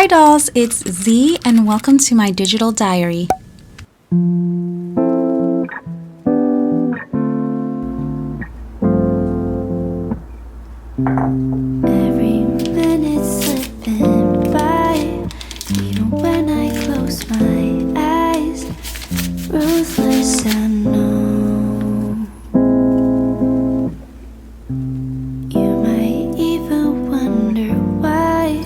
Hi dolls, it's Z and welcome to my digital diary. Every minute slipping by, even when I close my eyes, ruthless I know. You might even wonder why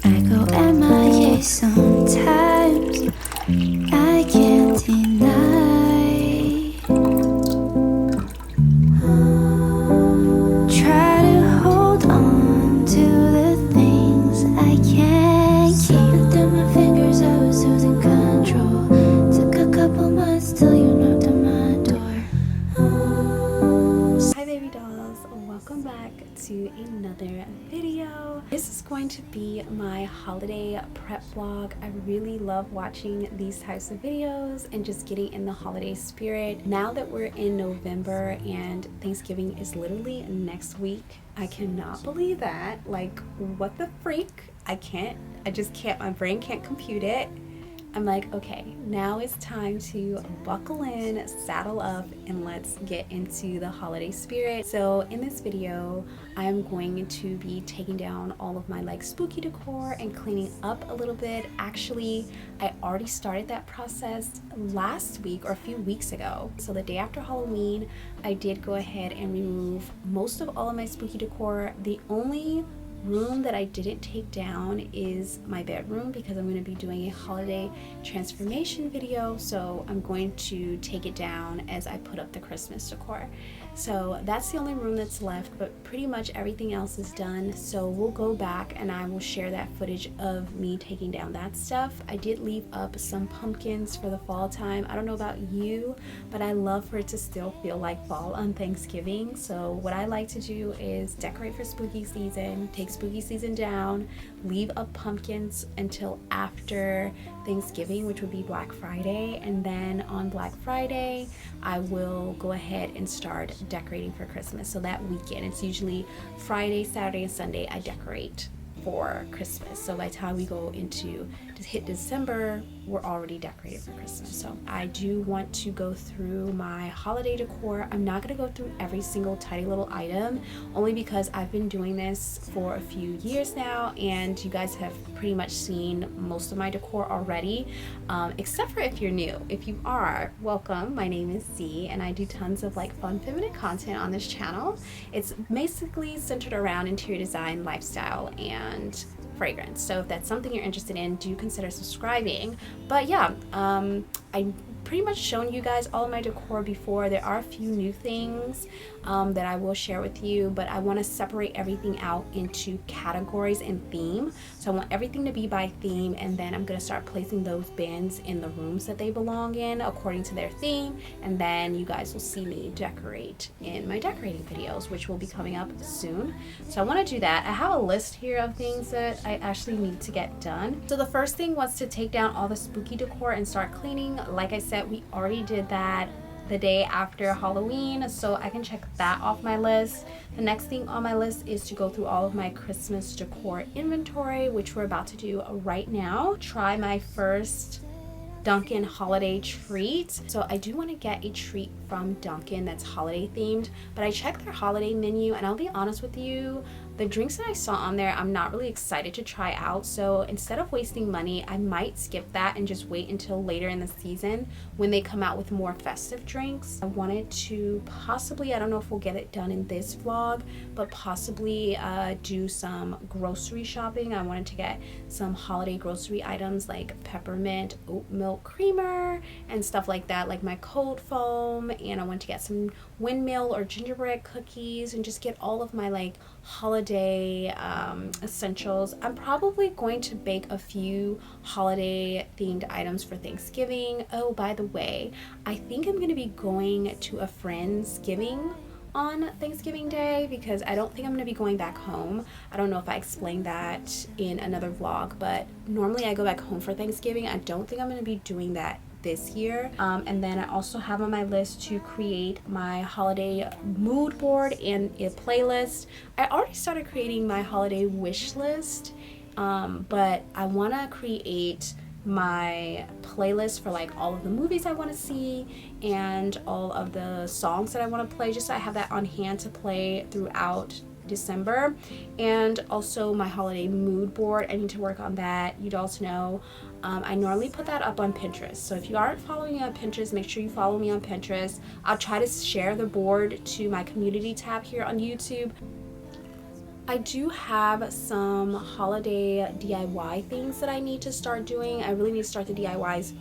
I go MIA sometimes. I can't deny. Try to hold on to the things I can't keep. Slipped through my fingers, I was losing control. Took a couple months till you knocked on my door. Hi baby dolls, welcome back to another video. This is going to be my holiday prep vlog. I really love watching these types of videos and just getting in the holiday spirit. Now that we're in November and Thanksgiving is literally next week, I cannot believe that. Like, what the freak? I just can't, my brain can't compute it. I'm like, okay, now it's time to buckle in, saddle up, and let's get into the holiday spirit. So in this video, I'm going to be taking down all of my like spooky decor and cleaning up a little bit. Actually, I already started that process last week or a few weeks ago. So the day after Halloween, I did go ahead and remove most of all of my spooky decor. The only room that I didn't take down is my bedroom because I'm going to be doing a holiday transformation video, so I'm going to take it down as I put up the Christmas decor. So that's the only room that's left, but pretty much everything else is done. So we'll go back and I will share that footage of me taking down that stuff. I did leave up some pumpkins for the fall time. I don't know about you, but I love for it to still feel like fall on Thanksgiving. So what I like to do is decorate for spooky season, take spooky season down, leave up pumpkins until after Thanksgiving, which would be Black Friday, and then on Black Friday I will go ahead and start decorating for Christmas. So that weekend, it's usually Friday, Saturday, and Sunday, I decorate for Christmas. So by the time we go into to hit December, we're already decorated for Christmas. So I do want to go through my holiday decor. I'm not going to go through every single tiny little item, only because I've been doing this for a few years now and you guys have pretty much seen most of my decor already, except for if you're new. If you are, welcome. My name is Z and I do tons of like fun feminine content on this channel. It's basically centered around interior design, lifestyle, and fragrance. So if that's something you're interested in, do consider subscribing. But yeah, I pretty much shown you guys all of my decor before. There are a few new things that I will share with you, but I want to separate everything out into categories and theme. So I want everything to be by theme, and then I'm going to start placing those bins in the rooms that they belong in according to their theme, and then you guys will see me decorate in my decorating videos, which will be coming up soon. So I want to do that. I have a list here of things that I actually need to get done. So the first thing was to take down all the spooky decor and start cleaning. Like I said, we already did that the day after Halloween, so I can check that off my list. The next thing on my list is to go through all of my Christmas decor inventory, which we're about to do right now. Try my first Dunkin' holiday treat. So I do want to get a treat from Dunkin' that's holiday themed, but I checked their holiday menu and I'll be honest with you, the drinks that I saw on there, I'm not really excited to try out. So instead of wasting money, I might skip that and just wait until later in the season when they come out with more festive drinks. I wanted to possibly, I don't know if we'll get it done in this vlog, but possibly do some grocery shopping. I wanted to get some holiday grocery items like peppermint oat milk creamer and stuff like that, like my cold foam, and I wanted to get some windmill or gingerbread cookies and just get all of my like holiday essentials. I'm probably going to bake a few holiday themed items for Thanksgiving. Oh, by the way, I think I'm going to be going to a Friendsgiving on Thanksgiving Day because I don't think I'm going to be going back home. I don't know if I explained that in another vlog, but normally I go back home for Thanksgiving. I don't think I'm going to be doing that this year. And then I also have on my list to create my holiday mood board and a playlist. I already started creating my holiday wish list, but I want to create my playlist for like all of the movies I want to see and all of the songs that I want to play, just so I have that on hand to play throughout December. And also my holiday mood board, I need to work on that. You'd also know I normally put that up on Pinterest, so if you aren't following me on Pinterest, make sure you follow me on Pinterest. I'll try to share the board to my community tab here on YouTube. I do have some holiday DIY things that I need to start doing. I really need to start the DIYs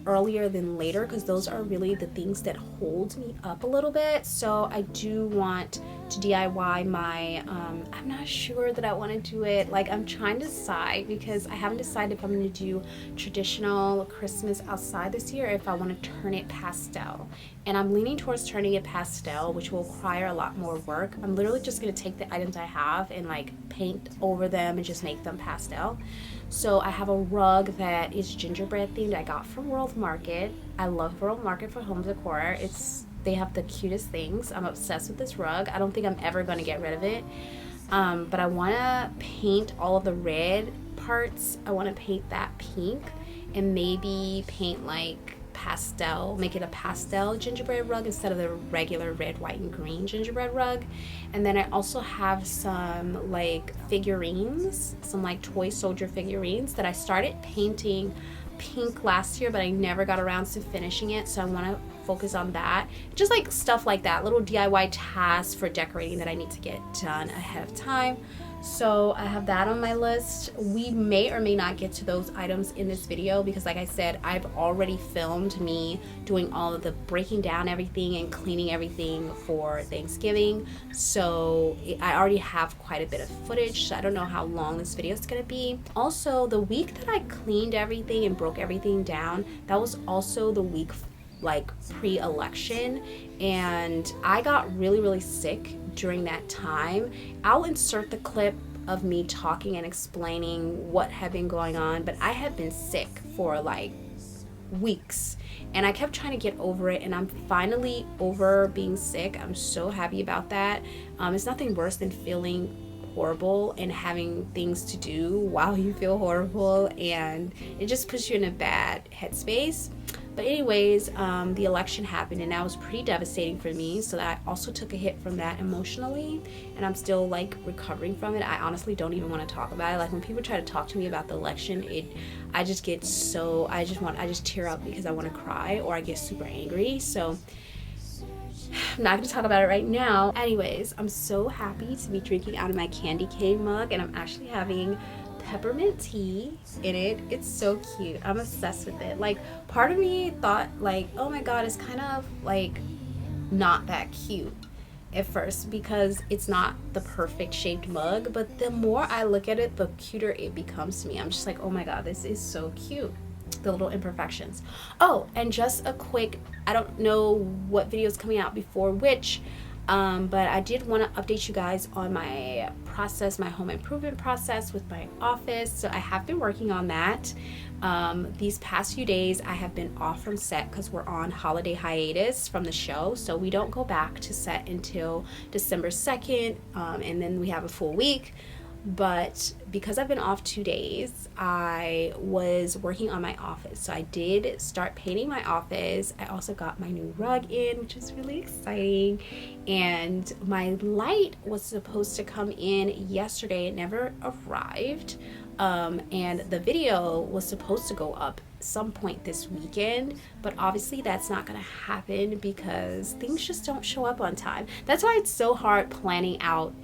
earlier than later, because those are really the things that hold me up a little bit. So I do want to DIY my I'm not sure that I want to do it, like I'm trying to decide, because I haven't decided if I'm going to do traditional Christmas outside this year or if I want to turn it pastel. And I'm leaning towards turning it pastel, which will require a lot more work. I'm literally just going to take the items I have and like paint over them and just make them pastel. So I have a rug that is gingerbread themed I got from World Market. I love World Market for home decor. They have the cutest things. I'm obsessed with this rug. I don't think I'm ever going to get rid of it. But I want to paint all of the red parts. I want to paint that pink and maybe paint like pastel, make it a pastel gingerbread rug instead of the regular red, white, and green gingerbread rug. And then I also have some like figurines, some like toy soldier figurines that I started painting pink last year, but I never got around to finishing it, so I want to focus on that. Just like stuff like that, little DIY tasks for decorating that I need to get done ahead of time. So I have that on my list. We may or may not get to those items in this video, because like I said, I've already filmed me doing all of the breaking down everything and cleaning everything for Thanksgiving. So I already have quite a bit of footage, so I don't know how long this video is gonna be. Also, the week that I cleaned everything and broke everything down, that was also the week like pre-election, and I got really sick during that time. I'll insert the clip of me talking and explaining what had been going on, but I had been sick for like weeks and I kept trying to get over it, and I'm finally over being sick. I'm so happy about that. It's nothing worse than feeling horrible and having things to do while you feel horrible, and it just puts you in a bad headspace. But anyways, the election happened, and that was pretty devastating for me, so that I also took a hit from that emotionally, and I'm still like recovering from it. I honestly don't even want to talk about it. Like when people try to talk to me about the election, I just get so, I just tear up because I want to cry, or I get super angry. So I'm not going to talk about it right now. Anyways, I'm so happy to be drinking out of my candy cane mug, and I'm actually having peppermint tea in it. It's so cute. I'm obsessed with it. Like, part of me thought like, oh my god, it's kind of like not that cute at first because it's not the perfect shaped mug, but the more I look at it, the cuter it becomes to me. I'm just like, oh my god, this is so cute. The little imperfections. Oh, and just a quick, I don't know what video is coming out before which, but I did want to update you guys on my process, my home improvement process with my office. So I have been working on that. These past few days I have been off from set because we're on holiday hiatus from the show, so we don't go back to set until December 2nd, and then we have a full week. But because I've been off 2 days, I was working on my office. So I did start painting my office. I also got my new rug in, which is really exciting. And my light was supposed to come in yesterday. It never arrived. And the video was supposed to go up some point this weekend, but obviously that's not gonna happen because things just don't show up on time. That's why it's so hard planning out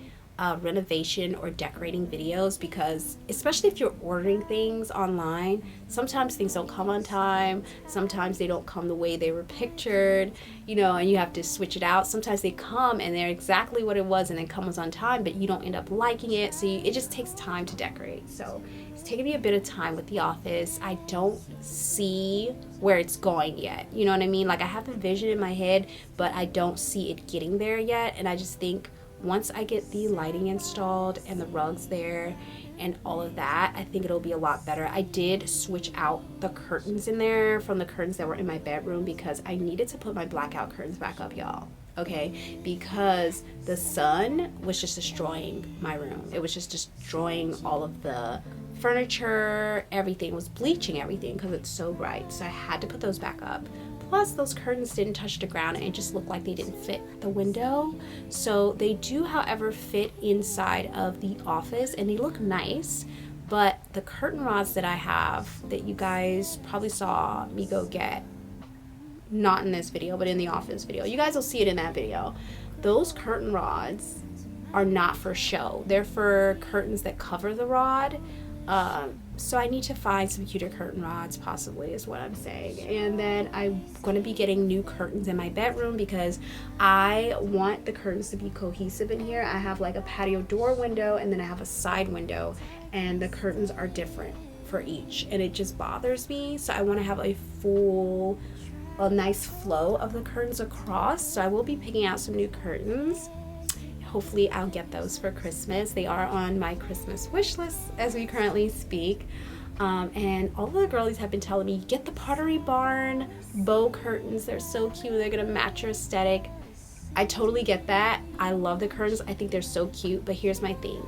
renovation or decorating videos, because especially if you're ordering things online, sometimes things don't come on time, sometimes they don't come the way they were pictured, you know, and you have to switch it out. Sometimes they come and they're exactly what it was and then comes on time, but you don't end up liking it, so it just takes time to decorate. So it's taken me a bit of time with the office. I don't see where it's going yet, you know what I mean? Like I have a vision in my head, but I don't see it getting there yet, and I just think once I get the lighting installed and the rugs there and all of that, I think it'll be a lot better. I did switch out the curtains in there from the curtains that were in my bedroom because I needed to put my blackout curtains back up, y'all. Okay, because the sun was just destroying my room. It was just destroying all of the furniture, everything was bleaching everything because it's so bright. So I had to put those back up. Plus those curtains didn't touch the ground and it just looked like they didn't fit the window. So they do, however, fit inside of the office and they look nice. But the curtain rods that I have, that you guys probably saw me go get, not in this video, but in the office video, you guys will see it in that video. Those curtain rods are not for show. They're for curtains that cover the rod. So I need to find some cuter curtain rods, possibly, is what I'm saying. And then I'm going to be getting new curtains in my bedroom because I want the curtains to be cohesive in here. I have like a patio door window and then I have a side window, and the curtains are different for each, and it just bothers me. So I want to have a nice flow of the curtains across. So I will be picking out some new curtains. Hopefully I'll get those for Christmas. They are on my Christmas wish list as we currently speak. And all of the girlies have been telling me, get the Pottery Barn bow curtains. They're so cute. They're gonna match your aesthetic. I totally get that. I love the curtains. I think they're so cute. But here's my thing.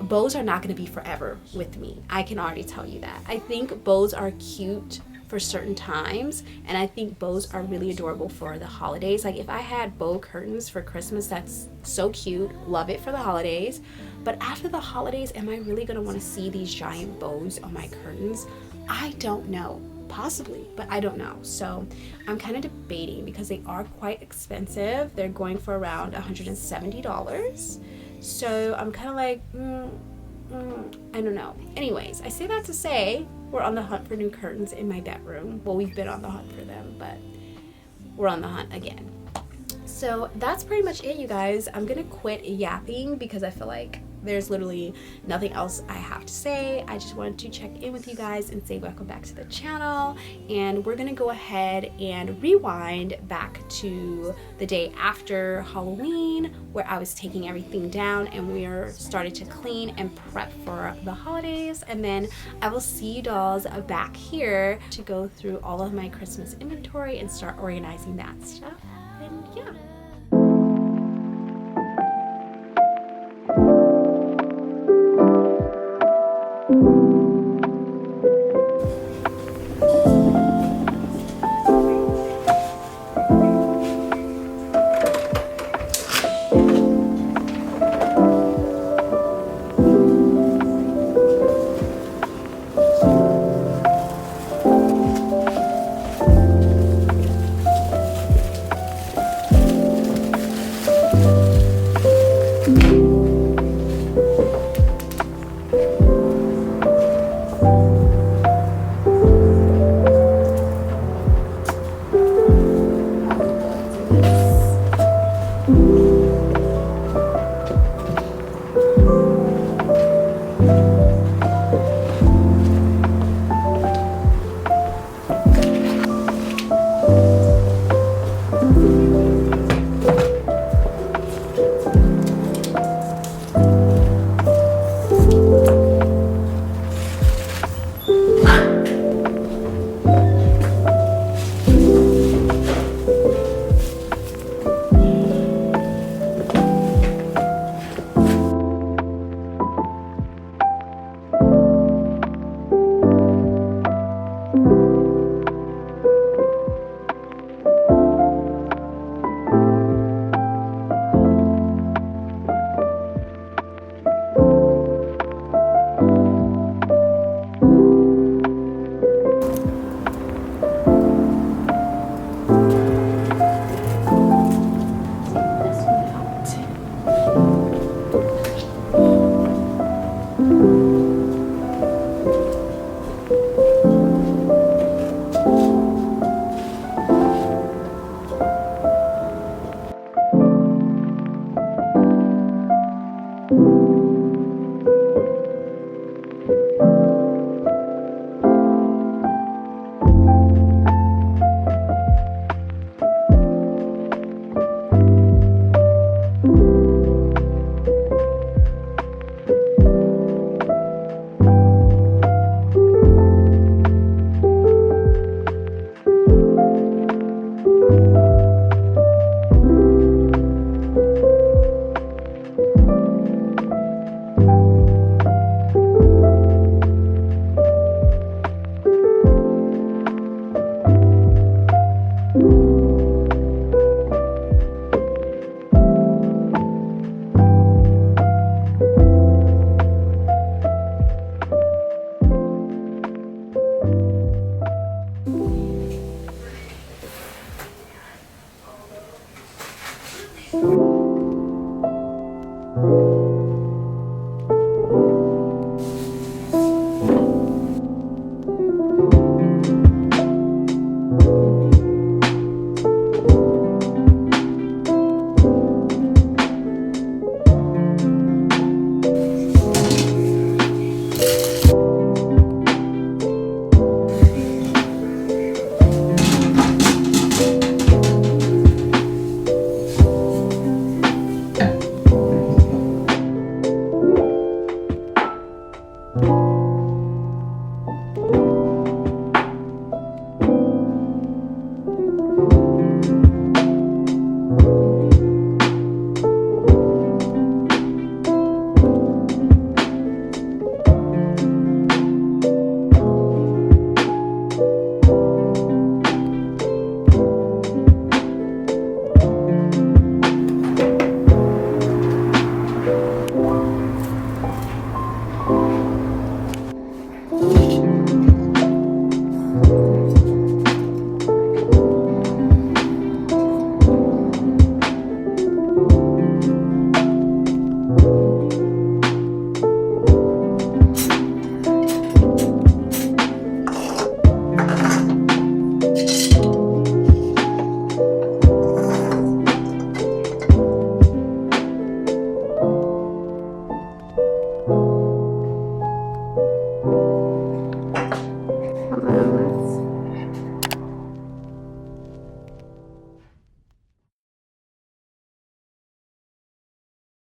Bows are not gonna be forever with me. I can already tell you that. I think bows are cute for certain times, and I think bows are really adorable for the holidays. Like if I had bow curtains for Christmas, that's so cute, love it for the holidays. But after the holidays, am I really gonna want to see these giant bows on my curtains? I don't know, possibly, but I don't know. So I'm kind of debating because they are quite expensive. They're going for around $170. So I'm kind of like, I don't know. Anyways, I say that to say we're on the hunt for new curtains in my bedroom. Well, we've been on the hunt for them, but we're on the hunt again. So that's pretty much it, you guys. I'm gonna quit yapping because I feel like there's literally nothing else I have to say. I just wanted to check in with you guys and say welcome back to the channel. And we're gonna go ahead and rewind back to the day after Halloween, where I was taking everything down and we are started to clean and prep for the holidays. And then I will see you dolls back here to go through all of my Christmas inventory and start organizing that stuff. And yeah.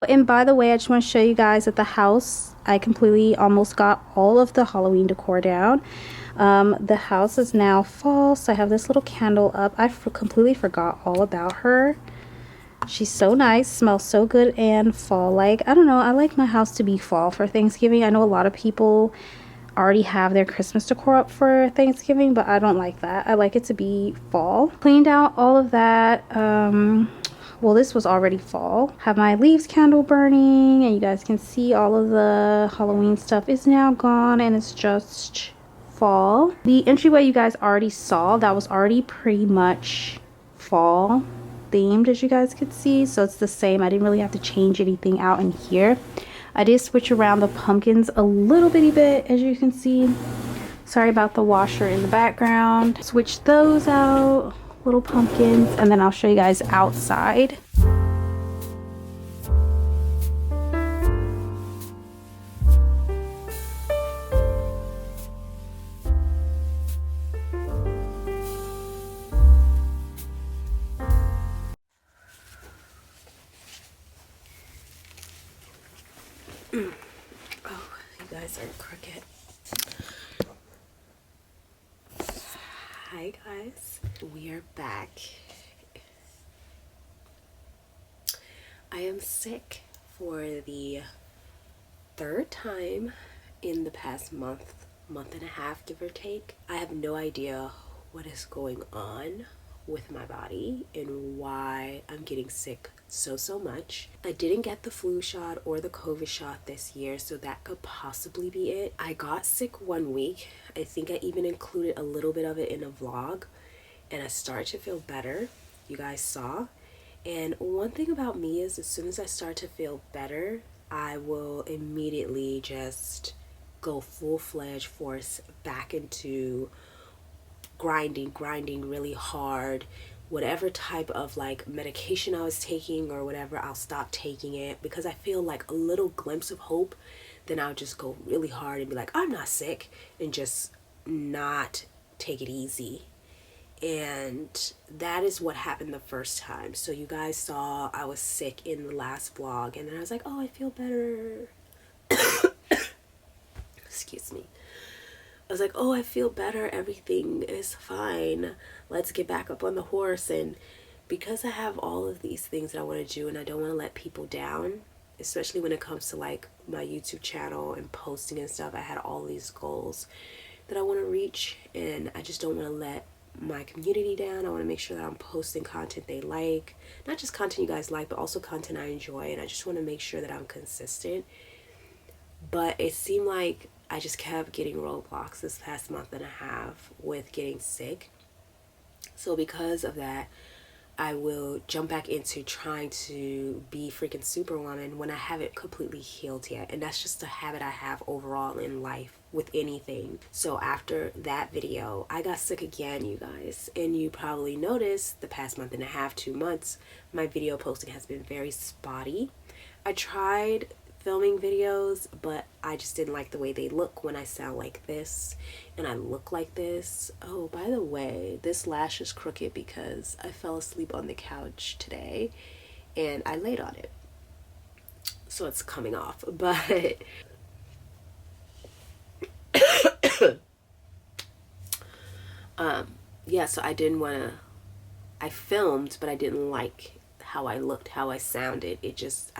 And by the way, I just want to show you guys at the house, I completely almost got all of the Halloween decor down. The house is now fall, so I have this little candle up. I completely forgot all about her. She's so nice, smells so good and fall-like. I don't know, I like my house to be fall for Thanksgiving. I know a lot of people already have their Christmas decor up for Thanksgiving, but I don't like that. I like it to be fall. Cleaned out all of that. Well, this was already fall. Have my leaves candle burning, and you guys can see all of the Halloween stuff is now gone, and it's just fall. The entryway you guys already saw, that was already pretty much fall themed, as you guys could see, so it's the same. I didn't really have to change anything out in here. I did switch around the pumpkins a little bitty bit, as you can see. Sorry about the washer in the background. Switch those out, little pumpkins, and then I'll show you guys outside. Oh, you guys are crooked. Hi guys, we are back. I am sick for the third time in the past month and a half, give or take. I have no idea what is going on with my body and why I'm getting sick so much. I didn't get the flu shot or the COVID shot this year, so that could possibly be it. I got sick 1 week. I think I even included a little bit of it in a vlog, and I started to feel better. You guys saw. And one thing about me is, as soon as I start to feel better, I will immediately just go full-fledged force back into grinding really hard. Whatever type of like medication I was taking or whatever, I'll stop taking it, because I feel like a little glimpse of hope, then I'll just go really hard and be like, I'm not sick, and just not take it easy. And that is what happened the first time. So you guys saw I was sick in the last vlog, and then I was like, oh, I feel better. Excuse me. I was like, oh, I feel better, everything is fine, let's get back up on the horse. And because I have all of these things that I want to do, and I don't want to let people down, especially when it comes to like my YouTube channel and posting and stuff, I had all these goals that I want to reach, and I just don't want to let my community down. I want to make sure that I'm posting content they like, not just content you guys like, but also content I enjoy, and I just want to make sure that I'm consistent. But it seemed like I just kept getting roadblocks this past month and a half with getting sick. So because of that, I will jump back into trying to be freaking Superwoman when I haven't completely healed yet. And that's just a habit I have overall in life with anything. So after that video, I got sick again, you guys. And you probably noticed the past month and a half, 2 months, my video posting has been very spotty. I tried filming videos, but I just didn't like the way they look when I sound like this and I look like this. Oh, by the way, this lash is crooked because I fell asleep on the couch today and I laid on it, so it's coming off. But yeah, so I didn't want to, I filmed, but I didn't like how I looked, how I sounded. It just,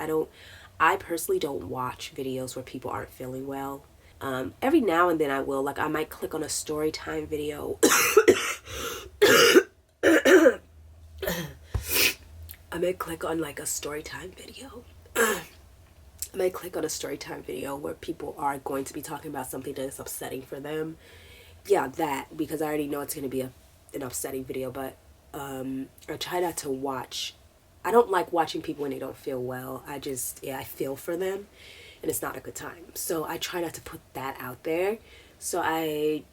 I personally don't watch videos where people aren't feeling well. Every now and then I will, like I might click on a story time video. I may click on like a story time video I might click on a story time video where people are going to be talking about something that is upsetting for them. Yeah, that, because I already know it's going to be an upsetting video, but I try not to watch. I don't like watching people when they don't feel well. I feel for them, and it's not a good time. So I try not to put that out there. So I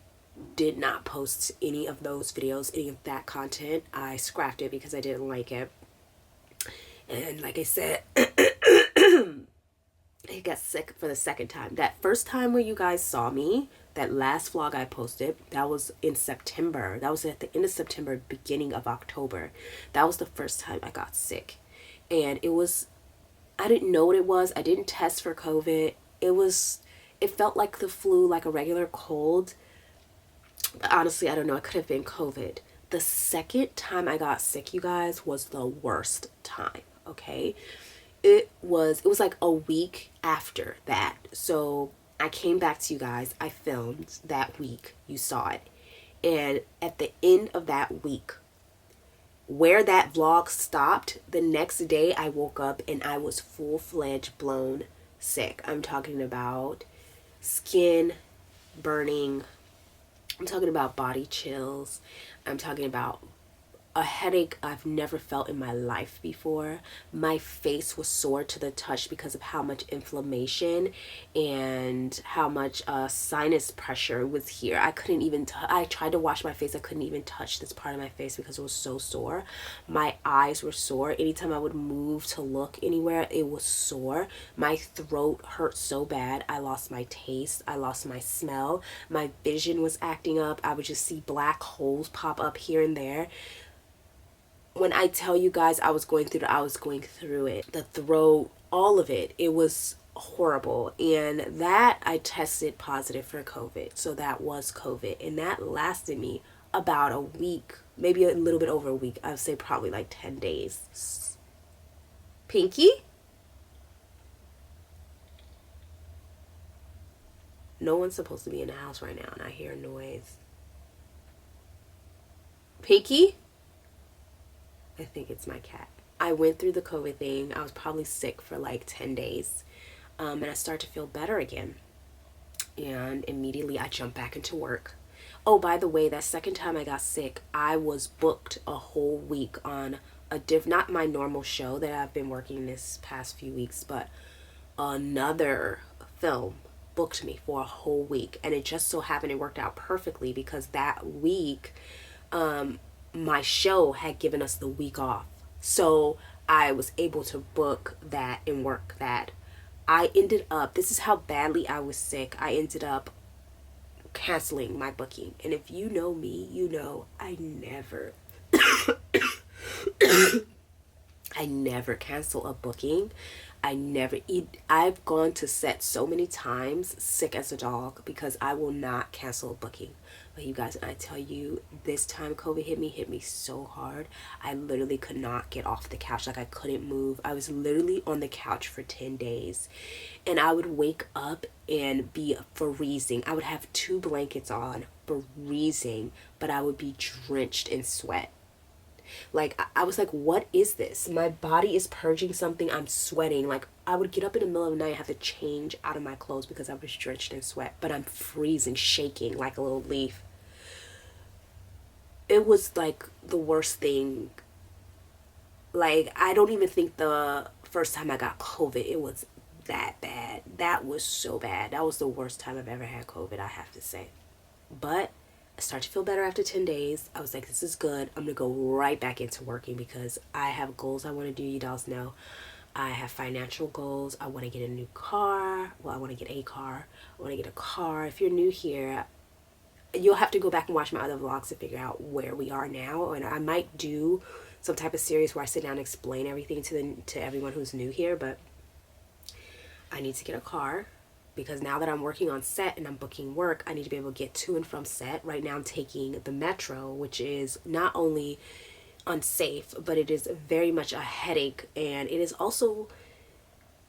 did not post any of those videos, any of that content. I scrapped it because I didn't like it. And like I said, I got sick for the second time. That first time where you guys saw me, that last vlog I posted, that was in September. That was at the end of September, beginning of October. That was the first time I got sick. And it was, I didn't know what it was. I didn't test for COVID. It felt like the flu, like a regular cold. But honestly, I don't know. It could have been COVID. The second time I got sick, you guys, was the worst time, okay? It was like a week after that. So I came back to you guys. I filmed that week. You saw it. And at the end of that week, where that vlog stopped, the next day I woke up and I was full-fledged blown sick. I'm talking about skin burning. I'm talking about body chills. I'm talking about a headache I've never felt in my life before. My face was sore to the touch because of how much inflammation and how much sinus pressure was here. I couldn't even I tried to wash my face. I couldn't even touch this part of my face because it was so sore. My eyes were sore. Anytime I would move to look anywhere, it was sore. My throat hurt so bad. I lost my taste. I lost my smell. My vision was acting up. I would just see black holes pop up here and there. When I tell you guys I was going through it. The throat, all of it. It was horrible. And that I tested positive for COVID. So that was COVID. And that lasted me about a week, maybe a little bit over a week. I would say probably like 10 days. Pinky? No one's supposed to be in the house right now and I hear a noise. Pinky? I think it's my cat. I went through the COVID thing. I was probably sick for like 10 days. And I started to feel better again. And immediately I jumped back into work. Oh, by the way, that second time I got sick, I was booked a whole week on not my normal show that I've been working this past few weeks, but another film booked me for a whole week. And it just so happened it worked out perfectly because that week, my show had given us the week off. So I was able to book that and work that. I ended up, this is how badly I was sick, I ended up canceling my booking. And if you know me, you know I never I never cancel a booking. I've gone to set so many times sick as a dog because I will not cancel a booking. But you guys, I tell you, this time COVID hit me so hard. I literally could not get off the couch. Like I couldn't move. I was literally on the couch for 10 days. And I would wake up and be freezing. I would have 2 blankets on, freezing, but I would be drenched in sweat. Like I was like, what is this? My body is purging something. I'm sweating. Like I would get up in the middle of the night and have to change out of my clothes because I was drenched in sweat, but I'm freezing, shaking like a little leaf. It was like the worst thing. Like I don't even think the first time I got COVID it was that bad. That was so bad. That was the worst time I've ever had COVID, I have to say. But I started to feel better after 10 days. I was like, this is good. I'm going to go right back into working because I have goals I want to do. You dolls know. I have financial goals. I want to get a new car. Well, I want to get a car. I want to get a car. If you're new here, you'll have to go back and watch my other vlogs to figure out where we are now. And I might do some type of series where I sit down and explain everything to everyone who's new here. But I need to get a car. Because now that I'm working on set and I'm booking work, I need to be able to get to and from set. Right now I'm taking the metro, which is not only unsafe, but it is very much a headache. And it is also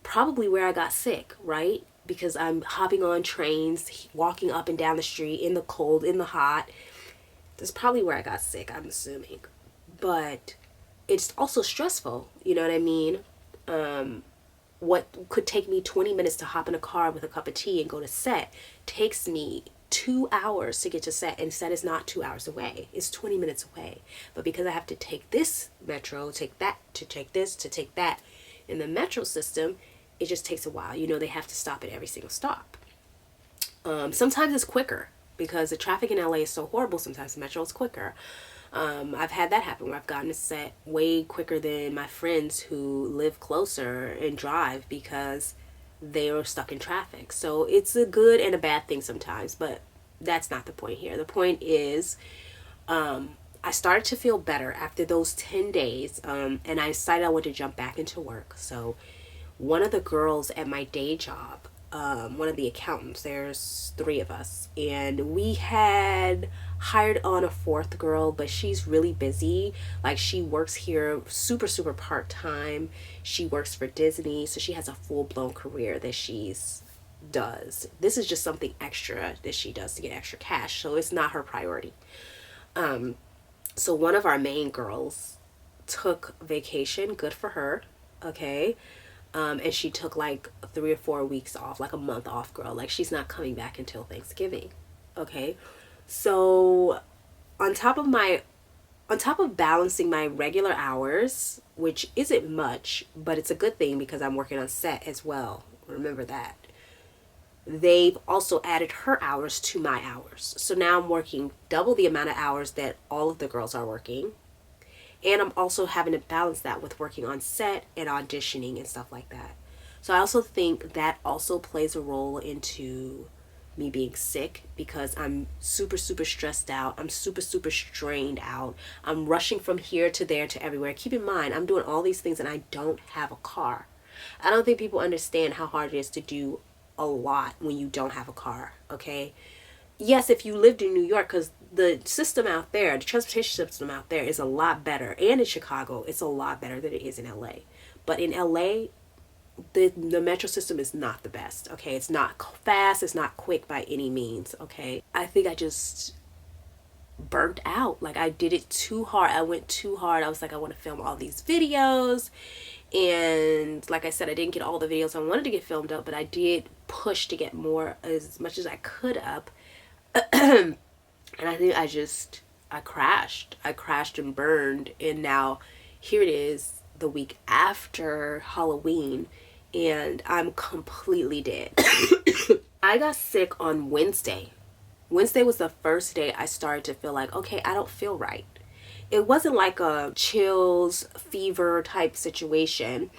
probably where I got sick, right? Because I'm hopping on trains, walking up and down the street in the cold, in the hot. That's probably where I got sick, I'm assuming. But it's also stressful, you know what I mean? what could take me 20 minutes to hop in a car with a cup of tea and go to set takes me 2 hours to get to set, and set is not 2 hours away. It's 20 minutes away. But because I have to take this metro, take that, to take this, to take that in the metro system, it just takes a while. You know, they have to stop at every single stop. Sometimes it's quicker because the traffic in LA is so horrible. Sometimes the metro is quicker. I've had that happen where I've gotten to set way quicker than my friends who live closer and drive because they are stuck in traffic. So it's a good and a bad thing sometimes, but that's not the point here. The point is, I started to feel better after those 10 days, and I decided I wanted to jump back into work. So one of the girls at my day job, one of the accountants, there's 3 of us, and we had hired on a 4th girl, but she's really busy. Like, she works here super part-time. She works for Disney, so she has a full-blown career that she's does. This is just something extra that she does to get extra cash, so it's not her priority. So one of our main girls took vacation. Good for her. Okay. And she took like 3 or 4 weeks off, like a month off, girl. Like, she's not coming back until Thanksgiving. Okay. So on top of balancing my regular hours, which isn't much, but it's a good thing because I'm working on set as well. Remember that. They've also added her hours to my hours. So now I'm working double the amount of hours that all of the girls are working. And I'm also having to balance that with working on set and auditioning and stuff like that. So I also think that also plays a role into me being sick because I'm super stressed out. I'm super strained out. I'm rushing from here to there to everywhere. Keep in mind, I'm doing all these things and I don't have a car. I don't think people understand how hard it is to do a lot when you don't have a car, okay? Yes, if you lived in New York, because the system out there, the transportation system out there is a lot better. And in Chicago, it's a lot better than it is in LA. But in LA, the metro system is not the best, okay? It's not fast, it's not quick by any means, okay? I think I just burnt out. Like, I did it too hard. I went too hard. I was like, I want to film all these videos. And like I said, I didn't get all the videos I wanted to get filmed up, but I did push to get more, as much as I could up. And I think I crashed and burned. And now here it is the week after Halloween and I'm completely dead. I got sick on Wednesday. Wednesday was the first day I started to feel like, okay, I don't feel right. It wasn't like a chills, fever type situation,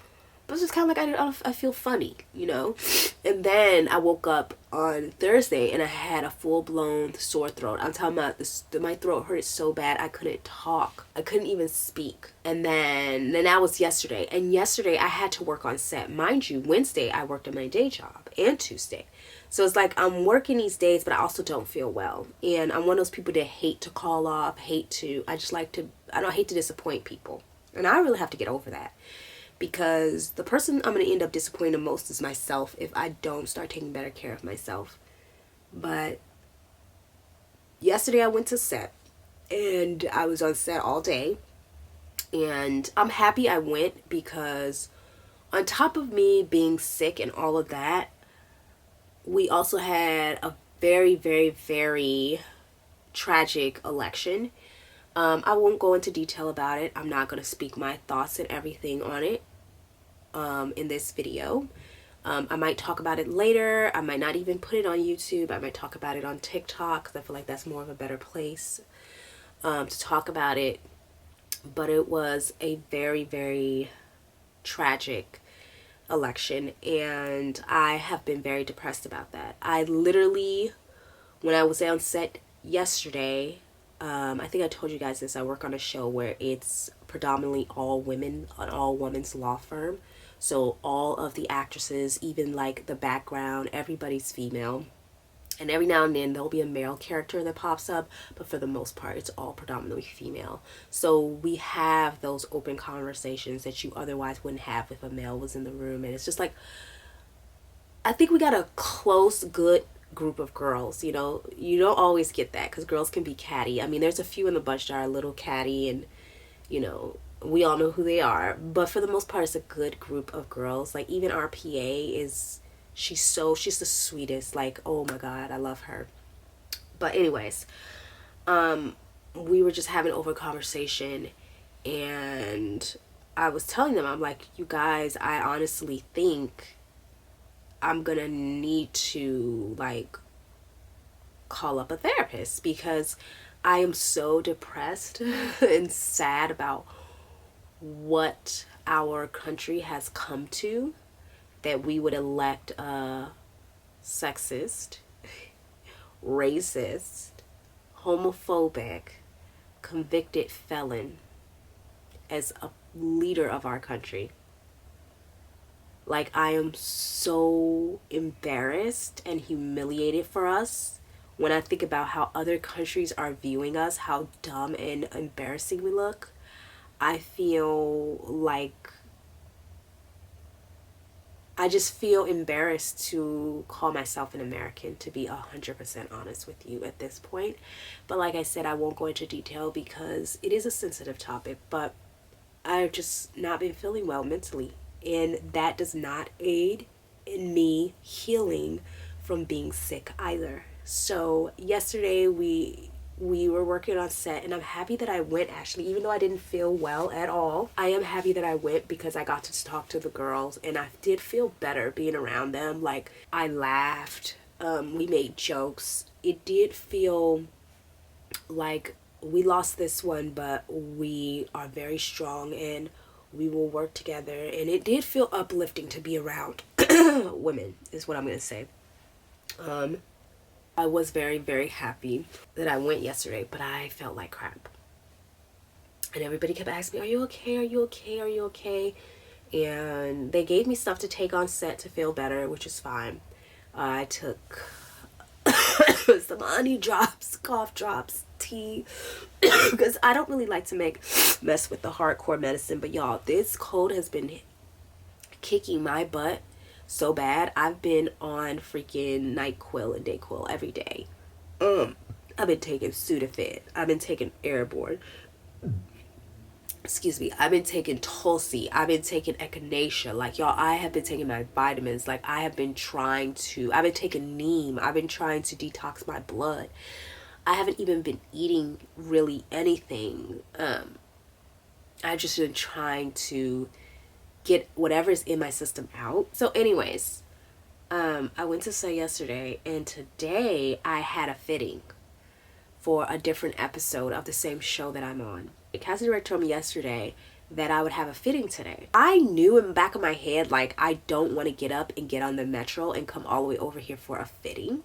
but it was just kind of like I feel funny, you know? And then I woke up on Thursday and I had a full-blown sore throat. I'm talking about this, my throat hurt so bad I couldn't talk. I couldn't even speak. And then that was yesterday. And yesterday I had to work on set. Mind you, Wednesday I worked at my day job and Tuesday. So it's like I'm working these days, but I also don't feel well. And I'm one of those people that hate to call off, I don't hate to disappoint people. And I really have to get over that. Because the person I'm going to end up disappointing the most is myself if I don't start taking better care of myself. But yesterday I went to set. And I was on set all day. And I'm happy I went because on top of me being sick and all of that, we also had a very tragic election. I won't go into detail about it. I'm not going to speak my thoughts and everything on it in this video. I might talk about it later. I might not even put it on YouTube. I might talk about it on TikTok because I feel like that's more of a better place to talk about it. But it was a very tragic election and I have been very depressed about that. I literally, when I was on set yesterday, I think I told you guys this, I work on a show where it's predominantly all women, an all women's law firm. So all of the actresses, even like the background, everybody's female. And every now and then there'll be a male character that pops up, but for the most part it's all predominantly female. So we have those open conversations that you otherwise wouldn't have if a male was in the room. And it's just like, I think we got a close, good group of girls. You know, you don't always get that because girls can be catty. I mean, there's a few in the bunch that are a little catty and, you know, We all know who they are, but for the most part it's a good group of girls. Like even our PA is, she's the sweetest. Like, oh my god, I love her. But anyways, we were just having over conversation, and I was telling them, I'm like, you guys, I honestly think I'm gonna need to like call up a therapist, because I am so depressed and sad about what our country has come to, that we would elect a sexist, racist, homophobic, convicted felon as a leader of our country. Like, I am so embarrassed and humiliated for us when I think about how other countries are viewing us, how dumb and embarrassing we look. I feel like, I just feel embarrassed to call myself an American, to be 100% honest with you at this point. But like I said, I won't go into detail because it is a sensitive topic, but I've just not been feeling well mentally, and that does not aid in me healing from being sick either. So yesterday we were working on set, and I'm happy that I went, actually, even though I didn't feel well at all. I am happy that I went because I got to talk to the girls, and I did feel better being around them. Like, I laughed, we made jokes. It did feel like we lost this one, but we are very strong and we will work together. And it did feel uplifting to be around women, is what I'm gonna say. I was very, very happy that I went yesterday, but I felt like crap. And everybody kept asking me, are you okay? Are you okay? Are you okay? And they gave me stuff to take on set to feel better, which is fine. I took some honey drops, cough drops, tea, because I don't really like to mess with the hardcore medicine. But y'all, this cold has been kicking my butt so bad. I've been on freaking NyQuil and Decor every day. I've been taking Sudafed. I've been taking Airborne. Excuse me. I've been taking Tulsi. I've been taking Echinacea. Like, y'all, I have been taking my vitamins. Like, I've been taking Neem. I've been trying to detox my blood. I haven't even been eating really anything. I've just been trying to get whatever's in my system out. So anyways, I went to set yesterday, and today I had a fitting for a different episode of the same show that I'm on. The casting director told me yesterday that I would have a fitting today. I knew in the back of my head, like, I don't want to get up and get on the metro and come all the way over here for a fitting.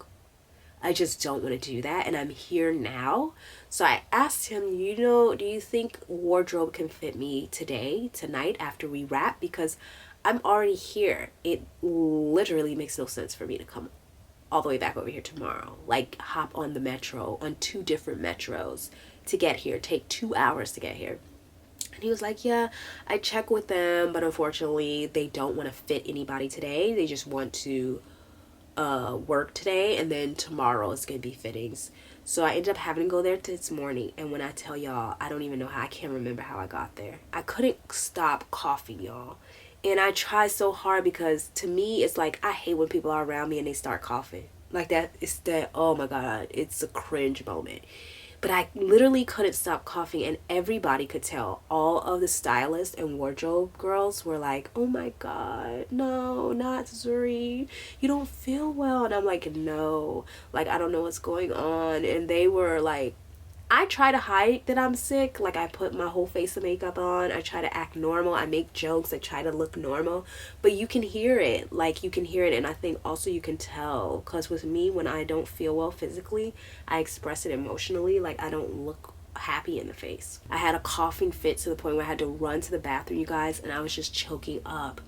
I just don't want to do that, and I'm here now. So I asked him, you know, do you think wardrobe can fit me tonight after we wrap? Because I'm already here. It literally makes no sense for me to come all the way back over here tomorrow. Like, hop on the metro, on 2 different metros to get here. Take 2 hours to get here. And he was like, yeah, I check with them, but unfortunately they don't want to fit anybody today. They just want to work today, and then tomorrow is gonna be fittings. So I ended up having to go there this morning, and when I tell y'all, I don't even know how. I can't remember how I got there. I couldn't stop coughing, y'all, and I try so hard, because to me it's like, I hate when people are around me and they start coughing like that. It's that, oh my god, it's a cringe moment. But I literally couldn't stop coughing, and everybody could tell. All of the stylists and wardrobe girls were like, oh my god, no, not Zuri, you don't feel well. And I'm like, no, like, I don't know what's going on. And they were like, I try to hide that I'm sick. Like, I put my whole face of makeup on. I try to act normal. I make jokes. I try to look normal. But you can hear it. Like, you can hear it. And I think also you can tell. Because with me, when I don't feel well physically, I express it emotionally. Like, I don't look happy in the face. I had a coughing fit to the point where I had to run to the bathroom, you guys. And I was just choking up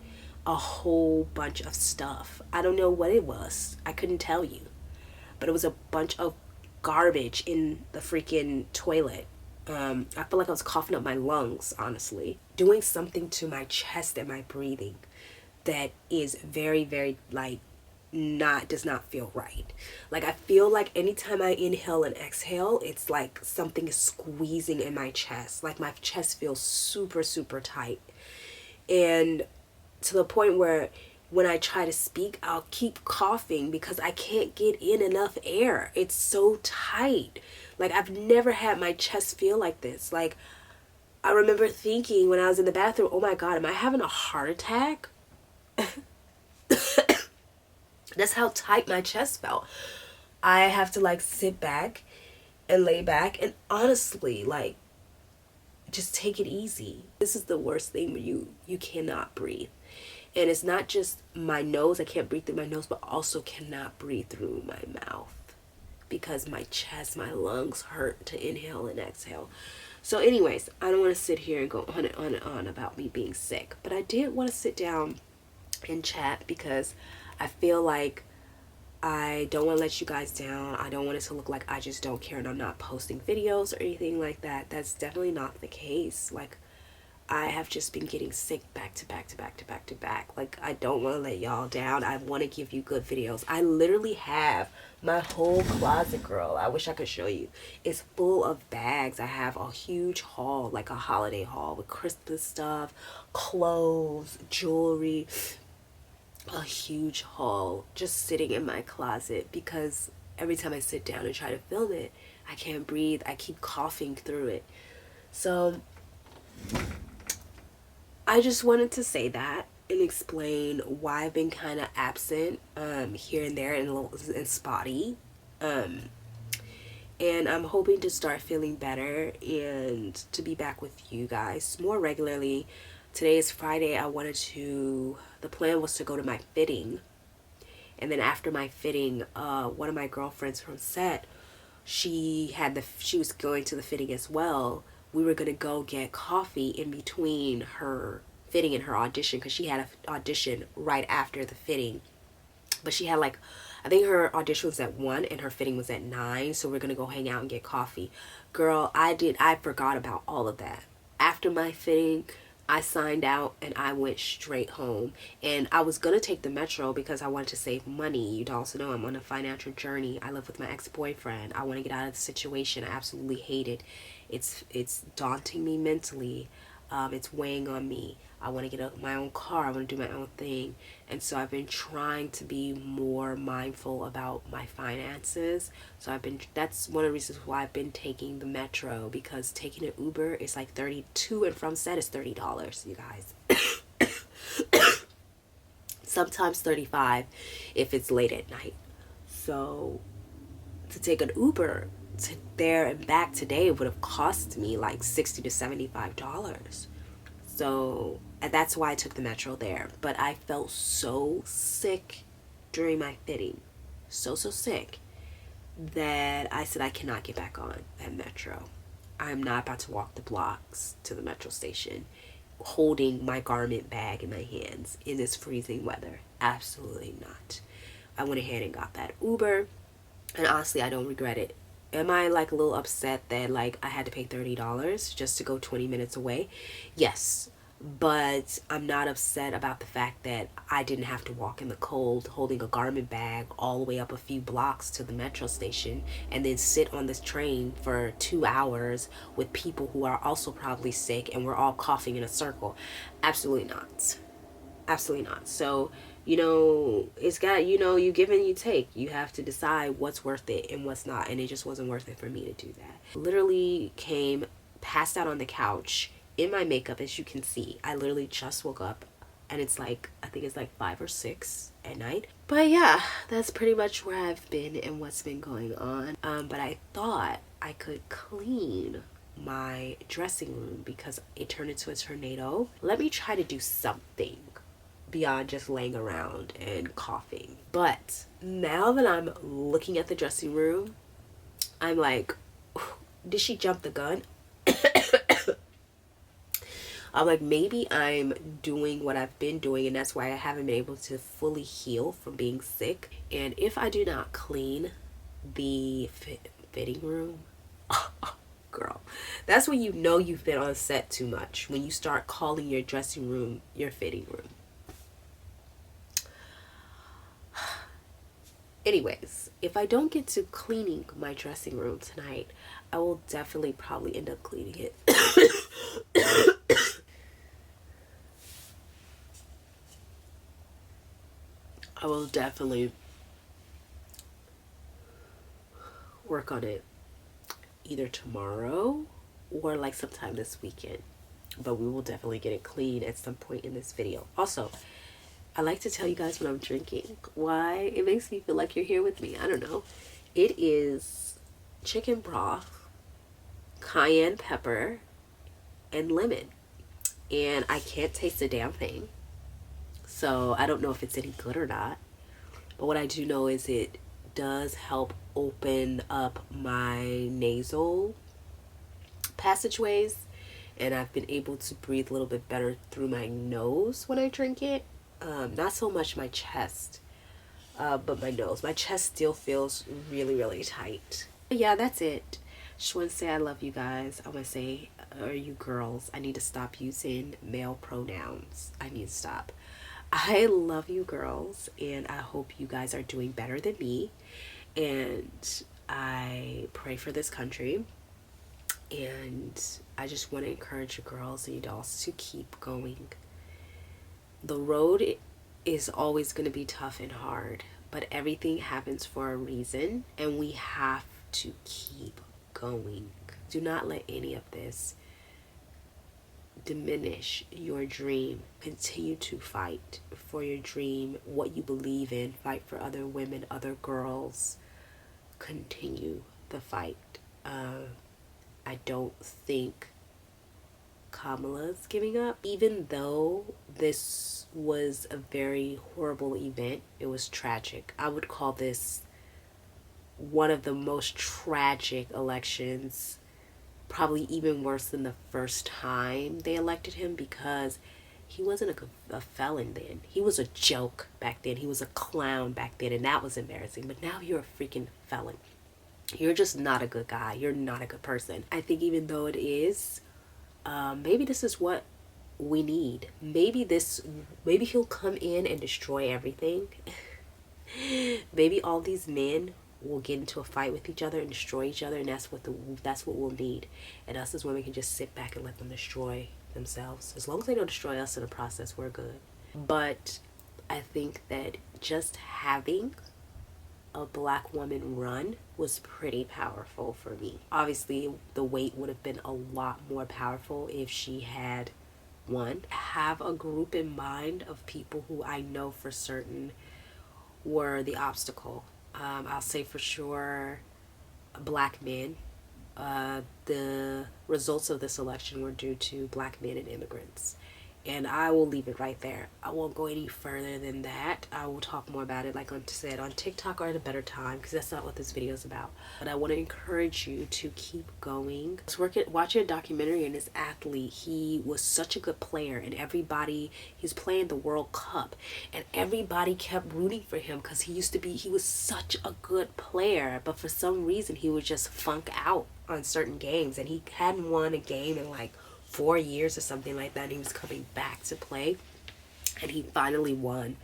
a whole bunch of stuff. I don't know what it was. I couldn't tell you. But it was a bunch of garbage in the freaking toilet. I feel like I was coughing up my lungs, honestly. Doing something to my chest and my breathing that is very, very, like, does not feel right. Like I feel like anytime I inhale and exhale, it's like something is squeezing in my chest. Like my chest feels super, super tight. And to the point where when I try to speak, I'll keep coughing because I can't get in enough air. It's so tight. Like I've never had my chest feel like this. Like I remember thinking when I was in the bathroom, oh my God, am I having a heart attack? That's how tight my chest felt. I have to like sit back and lay back and honestly like just take it easy. This is the worst thing when you cannot breathe. And it's not just my nose, I can't breathe through my nose, but also cannot breathe through my mouth because my chest, my lungs hurt to inhale and exhale. So anyways, I don't want to sit here and go on and on and on about me being sick, but I did want to sit down and chat because I feel like I don't want to let you guys down. I don't want it to look like I just don't care and I'm not posting videos or anything like that. That's definitely not the case. Like I have just been getting sick back to back to back to back to back. Like I don't want to let y'all down. I want to give you good videos. I literally have my whole closet, girl. I wish I could show you. It's full of bags. I have a huge haul, like a holiday haul with Christmas stuff, clothes, jewelry, a huge haul just sitting in my closet because every time I sit down and try to film it, I can't breathe. I keep coughing through it. So I just wanted to say that and explain why I've been kind of absent here and there and spotty. And I'm hoping to start feeling better and to be back with you guys more regularly. Today is Friday. The plan was to go to my fitting. And then after my fitting, one of my girlfriends from set, she was going to the fitting as well. We were going to go get coffee in between her fitting and her audition because she had an audition right after the fitting. But she had like, I think her audition was at 1 and her fitting was at 9. So we're going to go hang out and get coffee. Girl, I forgot about all of that. After my fitting, I signed out and I went straight home. And I was going to take the metro because I wanted to save money. You'd also know I'm on a financial journey. I live with my ex-boyfriend. I want to get out of the situation. I absolutely hate it. It's daunting me mentally. It's weighing on me. I want to get my own car. I want to do my own thing. And so I've been trying to be more mindful about my finances. So that's one of the reasons why I've been taking the metro, because taking an Uber is like $32 and from set is $30, you guys. Sometimes $35 if it's late at night. So to take an Uber to there and back today would have cost me like $60 to $75. So that's why I took the metro there. But I felt so sick during my fitting, so sick, that I said I cannot get back on that metro. I'm not about to walk the blocks to the metro station holding my garment bag in my hands in this freezing weather. Absolutely not. I went ahead and got that Uber, and honestly I don't regret it. Am I like a little upset that like I had to pay $30 just to go 20 minutes away? Yes, but I'm not upset about the fact that I didn't have to walk in the cold holding a garment bag all the way up a few blocks to the metro station and then sit on this train for 2 hours with people who are also probably sick and we're all coughing in a circle. Absolutely not. Absolutely not. So, you know, it's got, you know, you give and you take. You have to decide what's worth it and what's not. And it just wasn't worth it for me to do that. Literally passed out on the couch in my makeup, as you can see. I literally just woke up and it's like, I think it's like 5 or 6 at night. But yeah, that's pretty much where I've been and what's been going on. But I thought I could clean my dressing room because it turned into a tornado. Let me try to do something beyond just laying around and coughing. But now that I'm looking at the dressing room, I'm like, did she jump the gun? I'm like, maybe I'm doing what I've been doing and that's why I haven't been able to fully heal from being sick. And if I do not clean the fitting room, girl, that's when you know you've been on set too much, when you start calling your dressing room your fitting room. Anyways, if I don't get to cleaning my dressing room tonight, I will definitely probably end up cleaning it. I will definitely work on it either tomorrow or like sometime this weekend. But we will definitely get it clean at some point in this video. Also, I like to tell you guys what I'm drinking. Why? It makes me feel like you're here with me. I don't know. It is chicken broth, cayenne pepper, and lemon. And I can't taste a damn thing. So I don't know if it's any good or not. But what I do know is it does help open up my nasal passageways. And I've been able to breathe a little bit better through my nose when I drink it. Not so much my chest, but my nose. My chest still feels really, really tight. But yeah, that's it. Just want to say I love you guys. I want to say, or you girls, I need to stop using male pronouns. I need to stop. I love you girls, and I hope you guys are doing better than me. And I pray for this country. And I just want to encourage you girls and you dolls to keep going. The road is always going to be tough and hard, but everything happens for a reason, and we have to keep going. Do not let any of this diminish your dream. Continue to fight for your dream, what you believe in. Fight for other women, other girls. Continue the fight. I don't think Kamala's giving up, even though this was a very horrible event. It was tragic. I would call this one of the most tragic elections, probably even worse than the first time they elected him, because he wasn't a felon then. He was a joke back then. He was a clown back then, and that was embarrassing. But now you're a freaking felon. You're just not a good guy. You're not a good person. I think even though it is, maybe this is what we need. Maybe he'll come in and destroy everything. Maybe all these men will get into a fight with each other and destroy each other, and that's what we'll need. And us as women can just sit back and let them destroy themselves. As long as they don't destroy us in the process, we're good. But I think that just having a black woman run was pretty powerful for me. Obviously, the weight would have been a lot more powerful if she had won. Have a group in mind of people who I know for certain were the obstacle. I'll say for sure black men. The results of this election were due to black men and immigrants. And I will leave it right there. I won't go any further than that. I will talk more about it, like I said, on TikTok or at a better time, because that's not what this video is about. But I want to encourage you to keep going. I was watching a documentary, and this athlete, he was such a good player, and he's playing the World Cup, and everybody kept rooting for him because he was such a good player. But for some reason, he would just funk out on certain games, and he hadn't won a game in like 4 years or something like that. And he was coming back to play, and he finally won.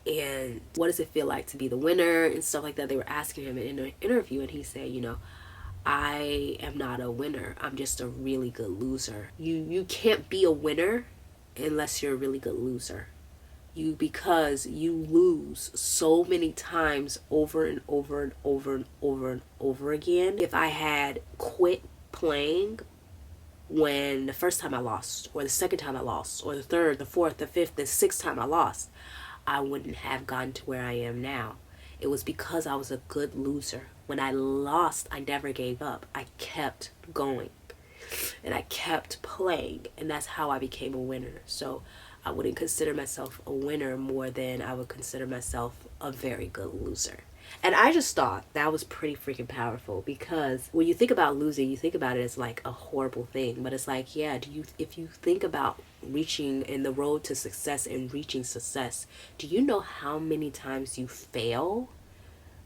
And what does it feel like to be the winner and stuff like that? They were asking him in an interview, and he said, I am not a winner. I'm just a really good loser. You can't be a winner unless you're a really good loser. Because you lose so many times over and over and over and over and over again. If I had quit playing when the first time I lost, or the second time I lost, or the third, the fourth, the fifth, the sixth time I lost, I wouldn't have gotten to where I am now. It was because I was a good loser. When I lost, I never gave up. I kept going, and I kept playing, and that's how I became a winner. So I wouldn't consider myself a winner more than I would consider myself a very good loser. And I just thought that was pretty freaking powerful, because when you think about losing, you think about it as like a horrible thing. But it's like, yeah, if you think about reaching in the road to success and reaching success, do you know how many times you fail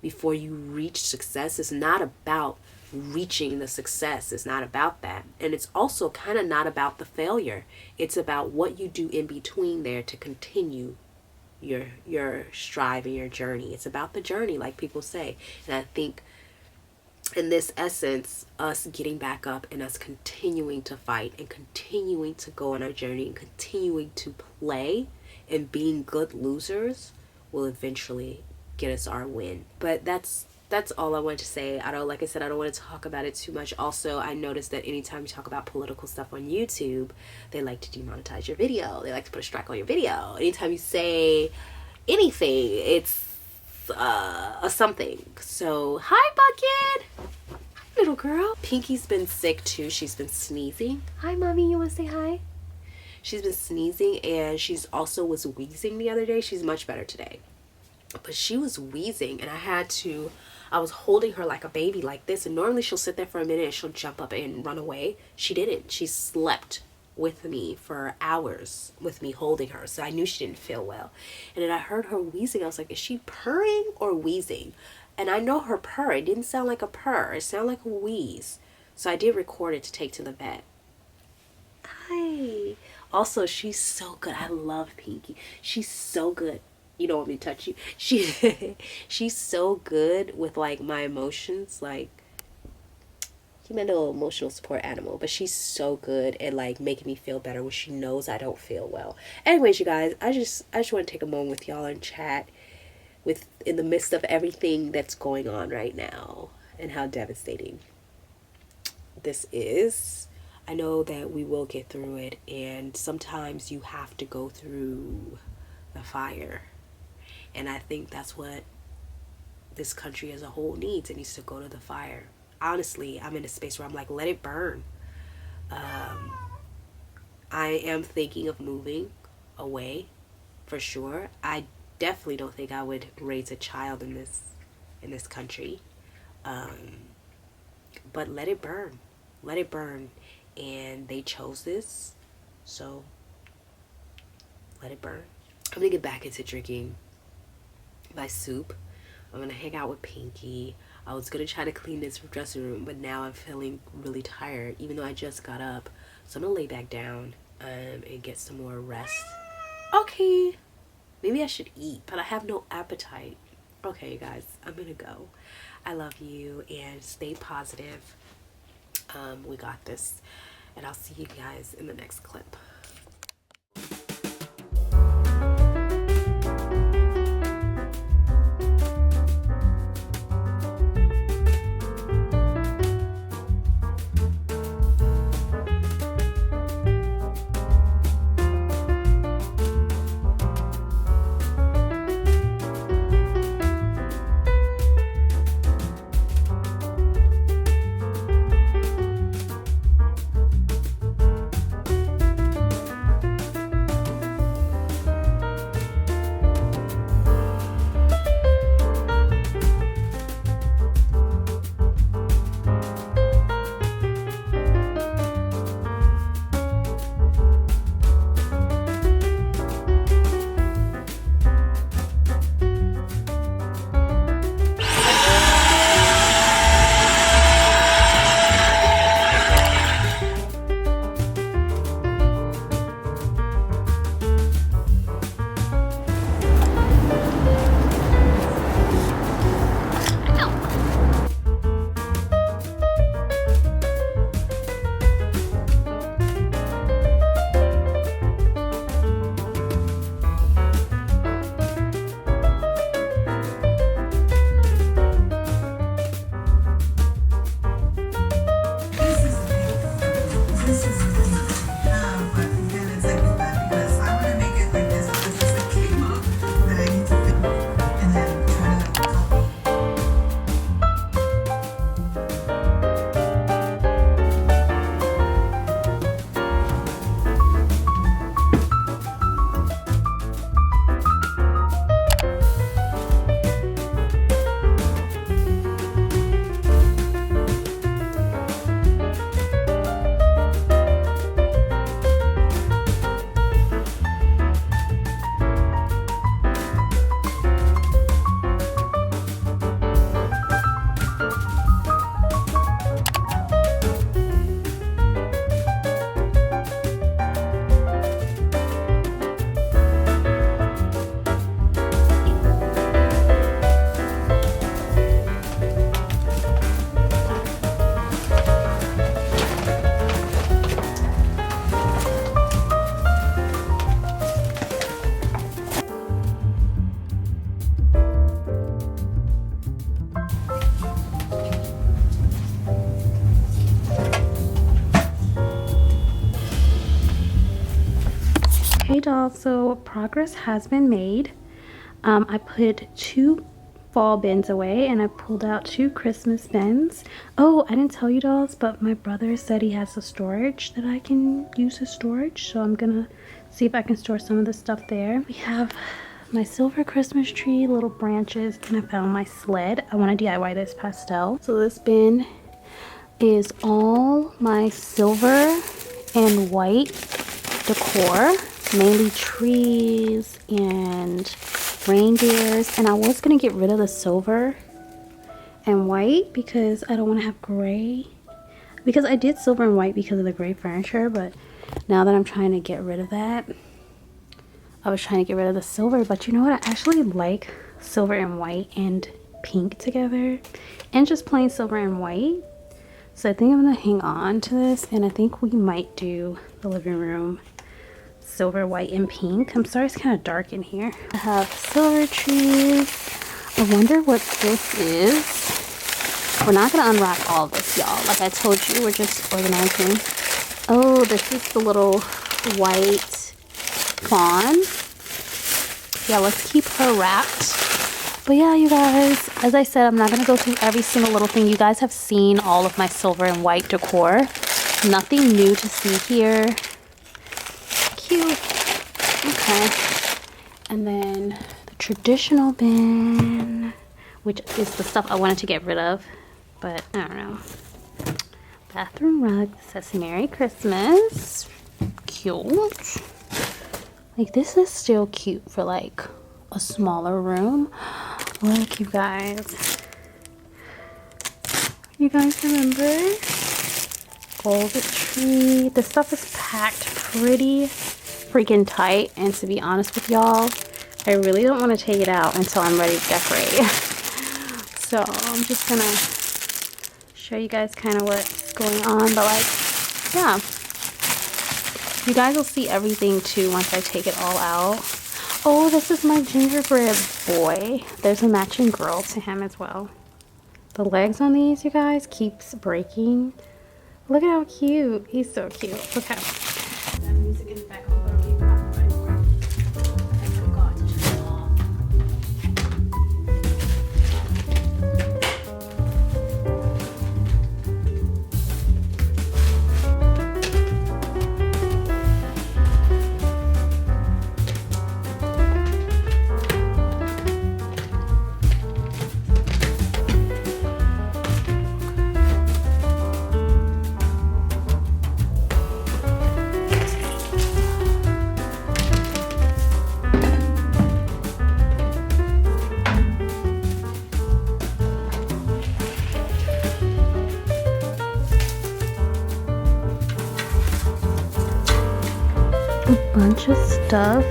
before you reach success? It's not about reaching the success. It's not about that. And it's also kind of not about the failure. It's about what you do in between there to continue your strive and your journey. It's about the journey, like people say. And I think in this essence, us getting back up and us continuing to fight and continuing to go on our journey and continuing to play and being good losers will eventually get us our win. But that's all I wanted to say. Like I said, I don't want to talk about it too much. Also, I noticed that anytime you talk about political stuff on YouTube, they like to demonetize your video. They like to put a strike on your video. Anytime you say anything, it's a something. So, hi Bucket! Hi little girl. Pinky's been sick too. She's been sneezing. Hi mommy, you want to say hi? She's been sneezing, and she's also was wheezing the other day. She's much better today. But she was wheezing, and I was holding her like a baby like this, and normally she'll sit there for a minute and she'll jump up and run away. She didn't. She slept with me for hours with me holding her, so I knew she didn't feel well. And then I heard her wheezing. I was like, is she purring or wheezing? And I know her purr, it didn't sound like a purr, it sounded like a wheeze. So I did record it to take to the vet. Hi. Also, she's so good. I love Pinky. She's so good. You don't want me to touch you. She's so good with like my emotions. Like, she's my little emotional support animal, but she's so good at like making me feel better when she knows I don't feel well. Anyways, you guys, I just want to take a moment with y'all and chat in the midst of everything that's going on right now and how devastating this is. I know that we will get through it, and sometimes you have to go through the fire. And I think that's what this country as a whole needs. It needs to go to the fire. Honestly, I'm in a space where I'm like, let it burn. I am thinking of moving away for sure. I definitely don't think I would raise a child in this country. But let it burn. Let it burn. And they chose this, so let it burn. I'm gonna get back into drinking my soup. I'm gonna hang out with Pinky. I was gonna try to clean this dressing room, but now I'm feeling really tired, even though I just got up. So I'm gonna lay back down and get some more rest. Okay, maybe I should eat, but I have no appetite. Okay, you guys, I'm gonna go. I love you, and stay positive. We got this, and I'll see you guys in the next clip. dolls, so progress has been made. I put 2 fall bins away and I pulled out 2 Christmas bins. Oh, I didn't tell you dolls, but my brother said he has a storage that I can use as storage, so I'm gonna see if I can store some of the stuff there. We have my silver Christmas tree, little branches, and I found my sled. I want to DIY this pastel. So this bin is all my silver and white decor, mainly trees and reindeers, and I was gonna get rid of the silver and white because I don't want to have gray, because I did silver and white because of the gray furniture, but now that I'm trying to get rid of that, I was trying to get rid of the silver. But you know what, I actually like silver and white and pink together, and just plain silver and white. So I think I'm gonna hang on to this, and I think we might do the living room silver, white, and pink. I'm sorry it's kind of dark in here. I have silver trees. I wonder what this is. We're not gonna unwrap all of this, y'all. Like I told you, we're just organizing. Oh, this is the little white fawn. Yeah, let's keep her wrapped. But yeah, you guys, as I said, I'm not gonna go through every single little thing. You guys have seen all of my silver and white decor. Nothing new to see here. Cute. Okay. And then the traditional bin, which is the stuff I wanted to get rid of, but I don't know. Bathroom rug that says Merry Christmas. Cute. Like, this is still cute for like a smaller room. Look, you guys. You guys remember? Oh, the tree. This stuff is packed pretty freaking tight, and to be honest with y'all, I really don't want to take it out until I'm ready to decorate. So I'm just gonna show you guys kind of what's going on, but like, yeah, you guys will see everything too once I take it all out. Oh, this is my gingerbread boy. There's a matching girl to him as well. The legs on these, you guys, keeps breaking. Look at how cute. He's so cute. Okay. That music in the back. I forgot to turn it off. Bunch of stuff.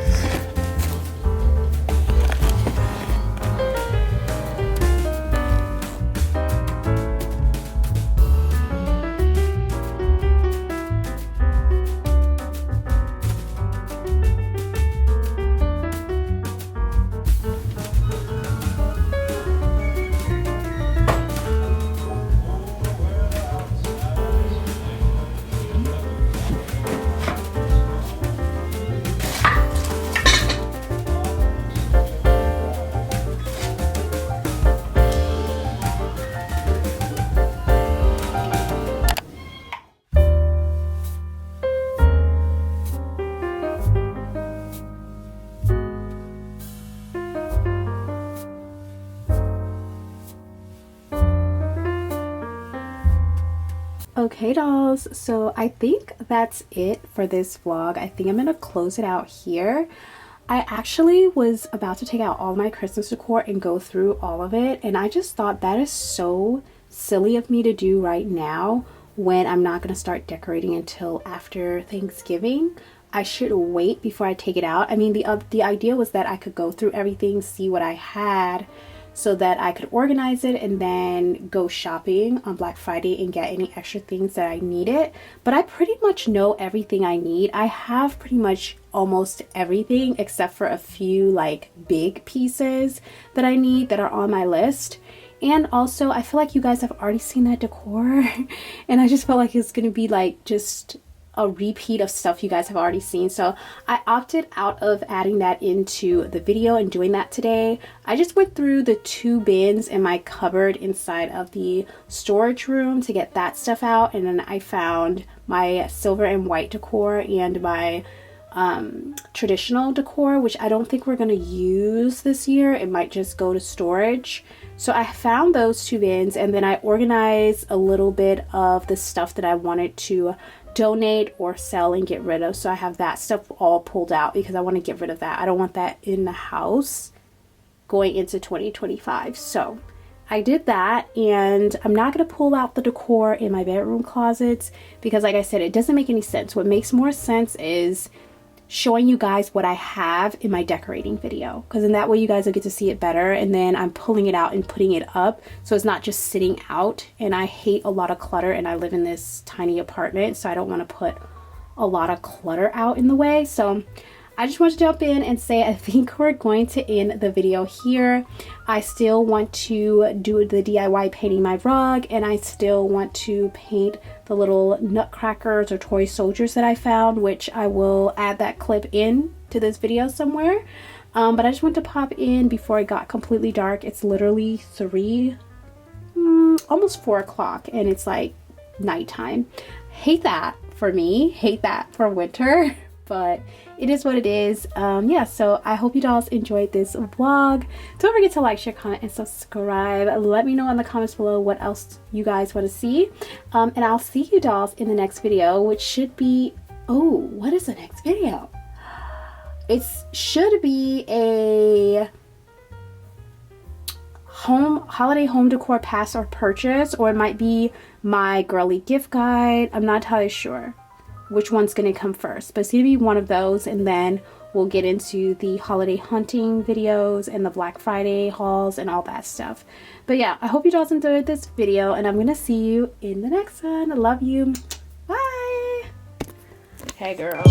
Okay dolls, so I think that's it for this vlog. I think I'm gonna close it out here. I actually was about to take out all my Christmas decor and go through all of it, and I just thought that is so silly of me to do right now when I'm not gonna start decorating until after Thanksgiving. I should wait before I take it out. I mean, the idea was that I could go through everything, see what I had, so that I could organize it and then go shopping on Black Friday and get any extra things that I needed. But I pretty much know everything I need. I have pretty much almost everything except for a few like big pieces that I need that are on my list. And also, I feel like you guys have already seen that decor and I just felt like it's gonna be like just a repeat of stuff you guys have already seen. So I opted out of adding that into the video and doing that today. I just went through the 2 bins in my cupboard inside of the storage room to get that stuff out. And then I found my silver and white decor and my traditional decor, which I don't think we're going to use this year. It might just go to storage. So I found those 2 bins, and then I organized a little bit of the stuff that I wanted to donate or sell and get rid of. So I have that stuff all pulled out because I want to get rid of that. I don't want that in the house going into 2025. So I did that, and I'm not going to pull out the decor in my bedroom closets because, like I said, it doesn't make any sense. What makes more sense is showing you guys what I have in my decorating video, because in that way you guys will get to see it better, and then I'm pulling it out and putting it up so it's not just sitting out. And I hate a lot of clutter, and I live in this tiny apartment, so I don't want to put a lot of clutter out in the way. So I just want to jump in and say I think we're going to end the video here. I still want to do the DIY painting my rug, and I still want to paint the little nutcrackers or toy soldiers that I found, which I will add that clip in to this video somewhere. But I just want to pop in before it got completely dark. It's literally almost 4 o'clock, and it's like nighttime. Hate that for me, hate that for winter. But it is what it is. Yeah, so I hope you dolls enjoyed this vlog. Don't forget to like, share, comment, and subscribe. Let me know in the comments below what else you guys want to see. And I'll see you dolls in the next video, which should be, oh, what is the next video? It should be a holiday home decor pass or purchase, or it might be my girly gift guide. I'm not entirely sure which one's going to come first, but it's going to be one of those, and then we'll get into the holiday hunting videos and the Black Friday hauls and all that stuff. But yeah, I hope you guys enjoyed this video, and I'm going to see you in the next one. I love you. Bye. Hey girl.